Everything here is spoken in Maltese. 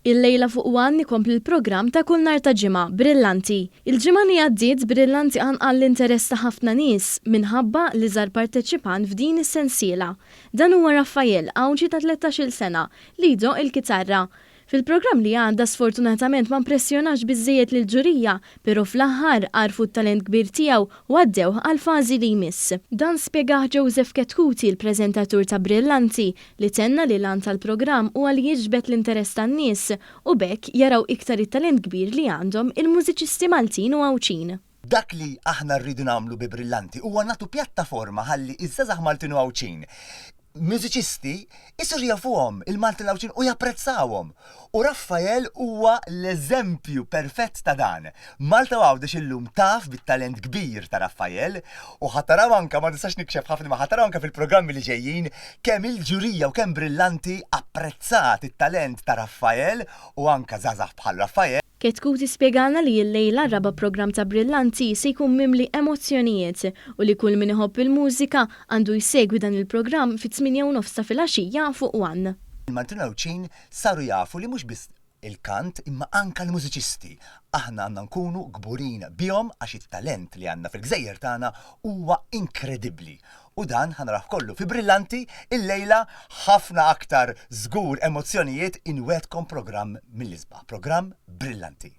Il-lejla fuq One ikompli l-programm ta' kull nhar ta' ġimgħa brillanti. Il-ġimgħa li għaddiet brillanti għall l-interess ta' ħafna nies minħabba li żar parteċipant f'din is-sensiela. Dan huwa Raffael Awġi ta' 13-il sena li jdoq il-kitarra. Fil-programm li għadda sfortunatament ma impressjonax biżżejjed lil-ġurija, però fl-aħħar għarfu t-talent kbir tiegħu u għaddew għal fażi li jmiss. Dan spjegaħ Joseph Ketkuti, il-preżentatur ta' Brillanti, li tenna li lan tal-programm huwa li jiġbed l-interess tan-nies u bekk jaraw iktar it-talent kbir li għandhom il-mużiċisti Maltin u Għawċin. Dak li aħna rridu nagħmlu bi Brillanti huwa nagħtu pjattaforma ħalli iż-żazax Maltin u Għawċin mużiċisti isur jafuhom il-Maltin Għawċin u japprezzawhom. U Raffael huwa l-eżempju perfett ta' dan. Malta Għawdex illum taf bit-talent kbir ta' Raffael u ħataraw anka ma nistax nikxef ħafna ma ħataraw anka fil-programmi li ġejjin kemm il-ġurija u kemm Brillanti apprezzat it-talent ta' Raffael u anka żgħażagħ bħal Raffael. Ketkuti spjegana li l-lejla raba program ta' Brillanti se jkun mimli emozzjonijiet u li kull min iħobb il-mużika għandu jsegwi dan il-programm fit-8:30 fil-għaxija fuq One. Il-Maltin Għawċin saru jafu li mhux biss il-kant imma anka l-mużiċisti. Aħna għandna nkunu gburin bihom għax it-talent li għandna fil-gżejjer tagħna huwa inkredibbli. U dan ħanraf kollu fi Brillanti il-lejla ħafna aktar żgur emozzjonijiet inwedkom programm mill-isbaħ, programm Brillanti.